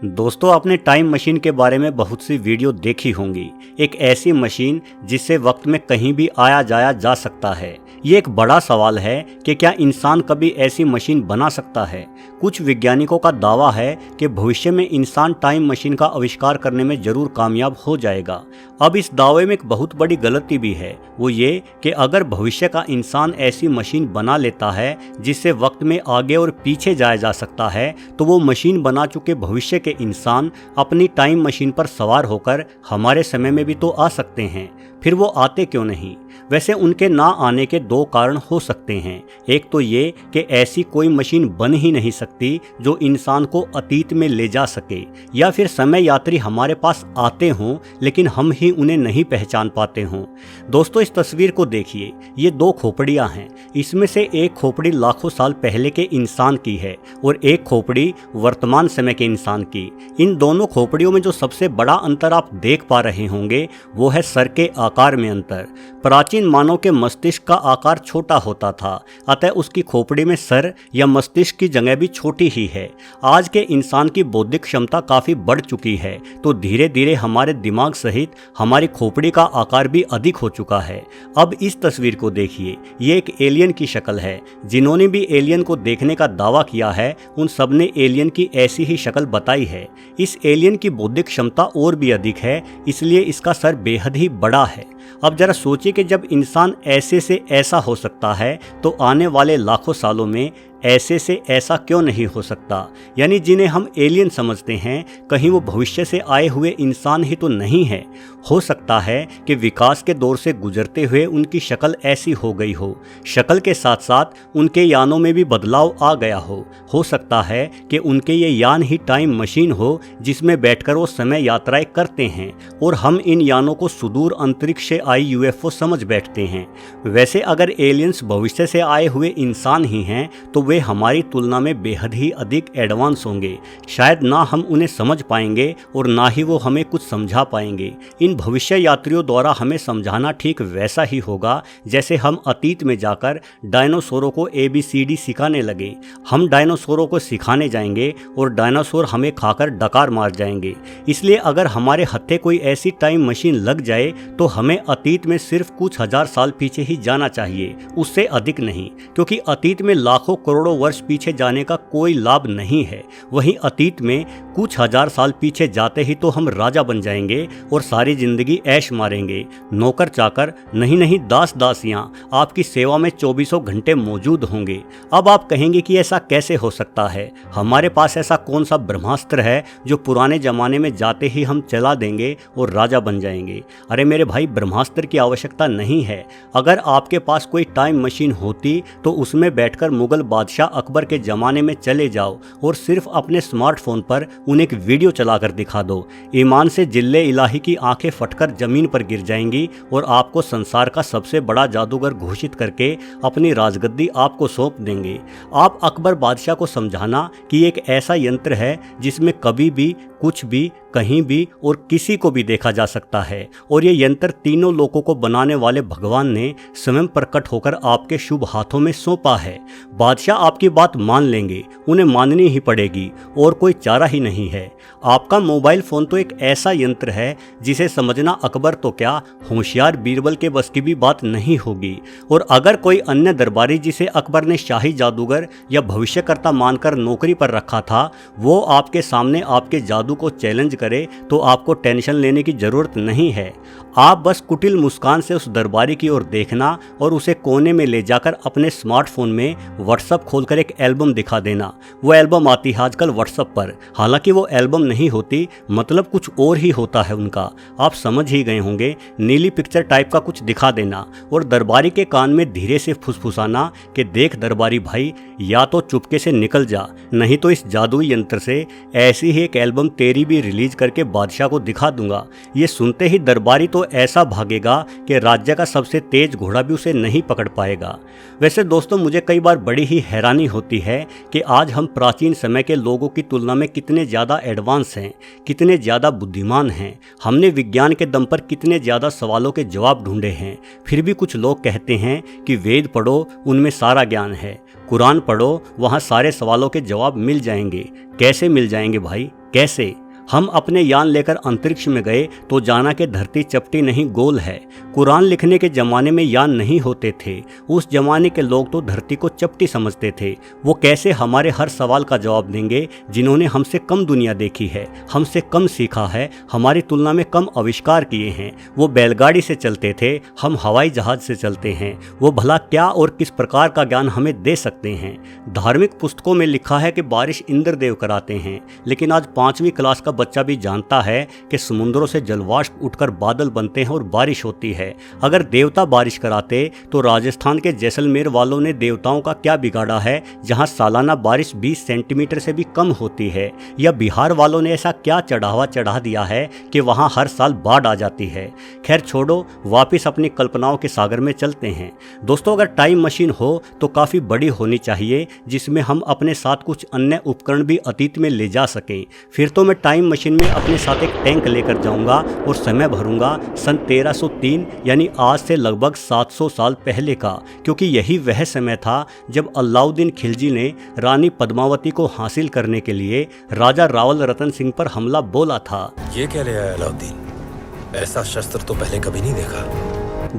दोस्तों, आपने time machine के बारे में बहुत सी वीडियो देखी होंगी। एक ऐसी मशीन जिससे वक्त में कहीं भी आया जाया जा सकता है। ये एक बड़ा सवाल है कि क्या इंसान कभी ऐसी मशीन बना सकता है। कुछ वैज्ञानिकों का दावा है कि भविष्य में इंसान टाइम मशीन का आविष्कार करने में जरूर कामयाब हो जाएगा। अब इस दावे में एक बहुत बड़ी गलती भी है, वो ये कि अगर भविष्य का इंसान ऐसी मशीन बना लेता है जिससे वक्त में आगे और पीछे जाया जा सकता है, तो वो मशीन बना चुके भविष्य के इंसान अपनी टाइम मशीन पर सवार होकर हमारे समय में भी तो आ सकते हैं। फिर वो आते क्यों नहीं? वैसे उनके ना आने के दो कारण हो सकते हैं। एक तो ये कि ऐसी कोई मशीन बन ही नहीं सकती जो इंसान को अतीत में ले जा सके, या फिर समय यात्री हमारे पास आते हों लेकिन हम ही उन्हें नहीं पहचान पाते हों। दोस्तों, इस तस्वीर को देखिए, ये दो खोपड़ियां हैं। इसमें से एक खोपड़ी लाखों साल पहले के इंसान की है और एक खोपड़ी वर्तमान समय के इंसान की। इन दोनों खोपड़ियों में जो सबसे बड़ा अंतर आप देख पा रहे होंगे वो है सर के आकार में अंतर। प्राचीन मानव के मस्तिष्क का आकार छोटा होता था, अतः उसकी खोपड़ी में सर या मस्तिष्क की जगह भी छोटी ही है। आज के इंसान की बौद्धिक क्षमता काफी बढ़ चुकी है, तो धीरे धीरे हमारे दिमाग सहित हमारी खोपड़ी का आकार भी अधिक हो चुका है। अब इस तस्वीर को देखिए, ये एक एलियन की शक्ल है। जिन्होंने भी एलियन को देखने का दावा किया है उन सब ने एलियन की ऐसी ही शक्ल बताई है। इस एलियन की बौद्धिक क्षमता और भी अधिक है, इसलिए इसका सर बेहद ही बड़ा है। अब जरा सोचिए कि जब इंसान ऐसे से ऐसा हो सकता है तो आने वाले लाखों सालों में ऐसे से ऐसा क्यों नहीं हो सकता। यानी जिन्हें हम एलियन समझते हैं, कहीं वो भविष्य से आए हुए इंसान ही तो नहीं है। हो सकता है कि विकास के दौर से गुजरते हुए उनकी शक्ल ऐसी हो गई हो, शक्ल के साथ साथ उनके यानों में भी बदलाव आ गया हो सकता है कि उनके ये यान ही टाइम मशीन हो जिसमें बैठकर वो समय यात्राएं करते हैं और हम इन यानों को सुदूर अंतरिक्ष से आई यूएफओ समझ बैठते हैं। वैसे अगर एलियंस भविष्य से आए हुए इंसान ही हैं तो वे हमारी तुलना में बेहद ही अधिक एडवांस होंगे। शायद ना हम उन्हें समझ पाएंगे और ना ही वो हमें कुछ समझा पाएंगे। इन भविष्य यात्रियों द्वारा हमें समझाना ठीक वैसा ही होगा जैसे हम अतीत में जाकर डायनासोरों को ABCD सिखाने लगे। हम डायनासोरों को सिखाने जाएंगे और डायनासोर हमें खाकर डकार मार जाएंगे। इसलिए अगर हमारे हत्थे कोई ऐसी टाइम मशीन लग जाए तो हमें अतीत में सिर्फ कुछ हजार साल पीछे ही जाना चाहिए, उससे अधिक नहीं, क्योंकि अतीत में लाखों करोड़ों वर्ष पीछे जाने का कोई लाभ नहीं है। वहीं अतीत में कुछ हजार साल पीछे जाते ही तो हम राजा बन जाएंगे और सारी जिंदगी ऐश मारेंगे। नौकर चाकर नहीं दास दासियां आपकी सेवा में 24 घंटे मौजूद होंगे। अब आप कहेंगे कि ऐसा कैसे हो सकता है? हमारे पास ऐसा कौन सा ब्रह्मास्त्र है जो पुराने जमाने में जाते ही हम चला देंगे और राजा बन जाएंगे? अरे मेरे भाई, ब्रह्मास्त्र की आवश्यकता नहीं है। अगर आपके पास कोई टाइम मशीन होती तो उसमें बैठकर मुगल बादशाह अकबर के ज़माने में चले जाओ और सिर्फ अपने स्मार्टफोन पर उन्हें एक वीडियो चलाकर दिखा दो। ईमान से जिल्ले इलाही की आंखें फटकर जमीन पर गिर जाएंगी और आपको संसार का सबसे बड़ा जादूगर घोषित करके अपनी राजगद्दी आपको सौंप देंगे। आप अकबर बादशाह को समझाना कि एक ऐसा यंत्र है जिसमें कभी भी कुछ भी कहीं भी और किसी को भी देखा जा सकता है, और ये यंत्र तीनों लोगों को बनाने वाले भगवान ने स्वयं प्रकट होकर आपके शुभ हाथों में सौंपा है। बादशाह आपकी बात मान लेंगे, उन्हें माननी ही पड़ेगी और कोई चारा ही नहीं है। आपका मोबाइल फ़ोन तो एक ऐसा यंत्र है जिसे समझना अकबर तो क्या, होशियार बीरबल के बस की भी बात नहीं होगी। और अगर कोई अन्य दरबारी जिसे अकबर ने शाही जादूगर या भविष्यकर्ता मानकर नौकरी पर रखा था, वो आपके सामने आपके जादू को चैलेंज करे तो आपको टेंशन लेने की जरूरत नहीं है। आप बस कुटिल मुस्कान से उस दरबारी की ओर देखना और उसे कोने में ले जाकर अपने स्मार्टफोन में व्हाट्सएप खोलकर एक एल्बम दिखा देना। वो एल्बम आती है आजकल व्हाट्सएप पर, हालांकि वो एल्बम नहीं होती, मतलब कुछ और ही होता है उनका। आप समझ ही गए होंगे। नीली पिक्चर टाइप का कुछ दिखा देना और दरबारी के कान में धीरे से फुसफुसाना कि देख दरबारी भाई, या तो चुपके से निकल जा, नहीं तो इस जादुई यंत्र से ऐसी ही एक एल्बम तेरी भी रिलीज खींच करके बादशाह को दिखा दूंगा। ये सुनते ही दरबारी तो ऐसा भागेगा कि राज्य का सबसे तेज घोड़ा भी उसे नहीं पकड़ पाएगा। वैसे दोस्तों, मुझे कई बार बड़ी ही हैरानी होती है कि आज हम प्राचीन समय के लोगों की तुलना में कितने ज़्यादा एडवांस हैं, कितने ज़्यादा बुद्धिमान हैं। हमने विज्ञान के दम पर कितने ज़्यादा सवालों के जवाब ढूंढे हैं। फिर भी कुछ लोग कहते हैं कि वेद पढ़ो, उनमें सारा ज्ञान है, कुरान पढ़ो, वहाँ सारे सवालों के जवाब मिल जाएंगे। कैसे मिल जाएंगे भाई, कैसे? हम अपने यान लेकर अंतरिक्ष में गए तो जाना कि धरती चपटी नहीं गोल है। कुरान लिखने के ज़माने में यान नहीं होते थे। उस ज़माने के लोग तो धरती को चपटी समझते थे। वो कैसे हमारे हर सवाल का जवाब देंगे जिन्होंने हमसे कम दुनिया देखी है, हमसे कम सीखा है, हमारी तुलना में कम आविष्कार किए हैं। वो बैलगाड़ी से चलते थे, हम हवाई जहाज़ से चलते हैं। वो भला क्या और किस प्रकार का ज्ञान हमें दे सकते हैं? धार्मिक पुस्तकों में लिखा है कि बारिश इंद्रदेव कराते हैं, लेकिन आज 5वीं क्लास का बच्चा भी जानता है कि समुद्रों से जलवाष्प उठकर बादल बनते हैं और बारिश होती है। अगर देवता बारिश कराते तो राजस्थान के जैसलमेर वालों ने देवताओं का क्या बिगाड़ा है, जहां सालाना बारिश 20 सेंटीमीटर से भी कम होती है? या बिहार वालों ने ऐसा क्या चढ़ावा चढ़ा दिया है कि वहां हर साल बाढ़ आ जाती है? खैर छोड़ो, वापिस अपनी कल्पनाओं के सागर में चलते हैं। दोस्तों, अगर टाइम मशीन हो तो काफ़ी बड़ी होनी चाहिए, जिसमें हम अपने साथ कुछ अन्य उपकरण भी अतीत में ले जा सकें। फिर तो मैं टाइम मशीन में अपने साथ एक टैंक लेकर जाऊंगा और समय भरूंगा सन 1303 यानी आज से लगभग 700 साल पहले का, क्योंकि यही वह समय था जब अलाउद्दीन खिलजी ने रानी पद्मावती को हासिल करने के लिए राजा रावल रतन सिंह पर हमला बोला था। ये क्या ले आया अलाउद्दीन? ऐसा शस्त्र तो पहले कभी नहीं देखा।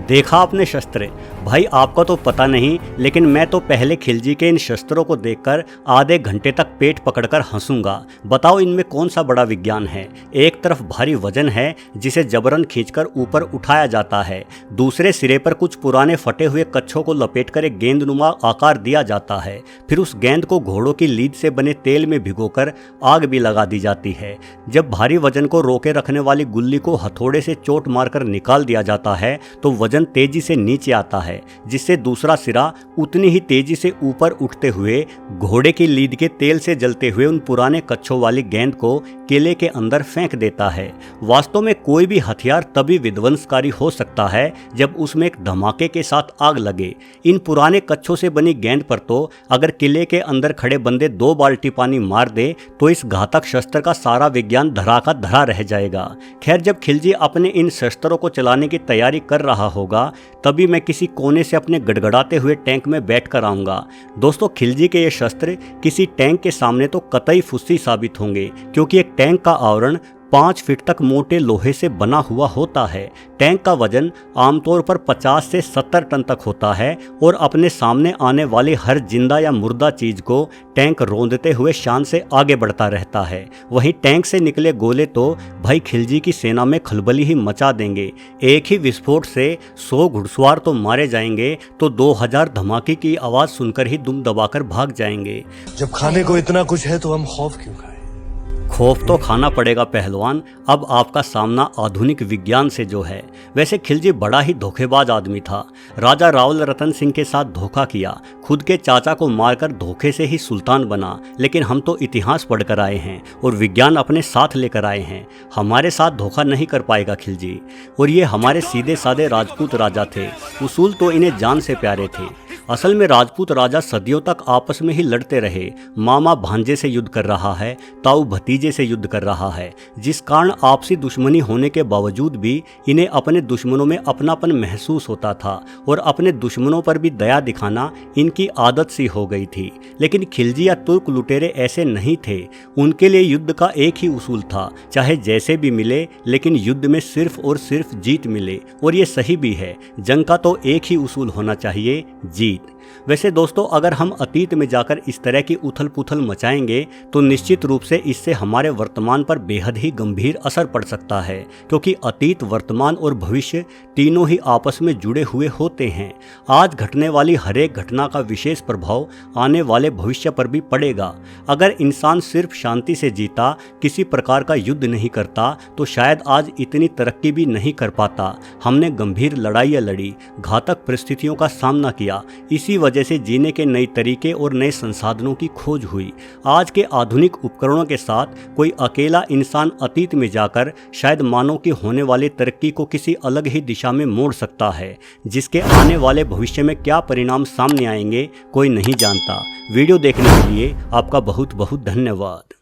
देखा आपने शस्त्र? भाई आपका तो पता नहीं, लेकिन मैं तो पहले खिलजी के इन शस्त्रों को देखकर आधे घंटे तक पेट पकड़कर हंसूंगा। बताओ इनमें कौन सा बड़ा विज्ञान है? एक तरफ भारी वजन है जिसे जबरन खींचकर ऊपर उठाया जाता है, दूसरे सिरे पर कुछ पुराने फटे हुए कच्छों को लपेटकर एक गेंदनुमा आकार दिया जाता है। फिर उस गेंद को घोड़ों की लीद से बने तेल में भिगोकर आग भी लगा दी जाती है। जब भारी वजन को रोके रखने वाली गुल्ली को हथौड़े से चोट मारकर निकाल दिया जाता है तो वजन तेजी से नीचे आता है, जिससे दूसरा सिरा उतनी ही तेजी से ऊपर उठते हुए घोड़े की लीद के तेल से जलते हुए उन पुराने कच्छों वाली गेंद को किले के अंदर फेंक देता है। वास्तव में कोई भी हथियार तभी विध्वंसकारी हो सकता है जब उसमें एक धमाके के साथ आग लगे। इन पुराने कच्छों से बनी गेंद पर तो अगर किले के अंदर खड़े बंदे 2 बाल्टी पानी मार दे तो इस घातक शस्त्र का सारा विज्ञान धरा का धरा रह जाएगा। खैर, जब खिलजी अपने इन शस्त्रों को चलाने की तैयारी कर रहा होगा तभी मैं किसी कोने से अपने गड़गड़ाते हुए टैंक में बैठकर आऊंगा। दोस्तों, खिलजी के ये शस्त्र किसी टैंक के सामने तो कतई फुस्सी साबित होंगे, क्योंकि एक टैंक का आवरण 5 फीट तक मोटे लोहे से बना हुआ होता है। टैंक का वजन आमतौर पर 50 से 70 टन तक होता है और अपने सामने आने वाली हर जिंदा या मुर्दा चीज को टैंक रौंदते हुए शान से आगे बढ़ता रहता है। वहीं टैंक से निकले गोले तो भाई खिलजी की सेना में खलबली ही मचा देंगे। एक ही विस्फोट से 100 घुड़सवार तो मारे जाएंगे तो 2000 धमाके की आवाज सुनकर ही दुम दबाकर भाग जाएंगे। जब खाने को इतना कुछ है तो हम खौफ क्यों खाएं? खौफ तो खाना पड़ेगा पहलवान। अब आपका सामना आधुनिक विज्ञान से जो है। वैसे खिलजी बड़ा ही धोखेबाज आदमी था। राजा रावल रतन सिंह के साथ धोखा किया, खुद के चाचा को मारकर धोखे से ही सुल्तान बना। लेकिन हम तो इतिहास पढ़कर आए हैं और विज्ञान अपने साथ लेकर आए हैं। हमारे साथ धोखा नहीं कर पाएगा खिलजी। और ये हमारे सीधे साधे राजपूत राजा थे। उसूल तो इन्हें जान से प्यारे थे। असल में राजपूत राजा सदियों तक आपस में ही लड़ते रहे। मामा भांजे से युद्ध कर रहा है, ताऊ भतीजे से युद्ध कर रहा है, जिस कारण आपसी दुश्मनी होने के बावजूद भी इन्हें अपने दुश्मनों में अपनापन महसूस होता था और अपने दुश्मनों पर भी दया दिखाना इनकी आदत सी हो गई थी। लेकिन खिलजी या तुर्क लुटेरे ऐसे नहीं थे। उनके लिए युद्ध का एक ही उसूल था, चाहे जैसे भी मिले लेकिन युद्ध में सिर्फ और सिर्फ जीत मिले। और ये सही भी है, जंग का तो एक ही उसूल होना चाहिए, जीत। वैसे दोस्तों, अगर हम अतीत में जाकर इस तरह की उथल पुथल मचाएंगे तो निश्चित रूप से इससे हमारे वर्तमान पर बेहद ही गंभीर असर पड़ सकता है, क्योंकि अतीत, वर्तमान और भविष्य तीनों ही आपस में जुड़े हुए होते हैं। आज घटने वाली हर एक घटना का विशेष प्रभाव आने वाले भविष्य पर भी पड़ेगा। अगर इंसान सिर्फ शांति से जीता, किसी प्रकार का युद्ध नहीं करता, तो शायद आज इतनी तरक्की भी नहीं कर पाता। हमने गंभीर लड़ाइयाँ लड़ी, घातक परिस्थितियों का सामना किया, इसी वजह से जीने के नए तरीके और नए संसाधनों की खोज हुई। आज के आधुनिक उपकरणों के साथ कोई अकेला इंसान अतीत में जाकर शायद मानव की होने वाली तरक्की को किसी अलग ही दिशा में मोड़ सकता है, जिसके आने वाले भविष्य में क्या परिणाम सामने आएंगे कोई नहीं जानता। वीडियो देखने के लिए आपका बहुत बहुत धन्यवाद।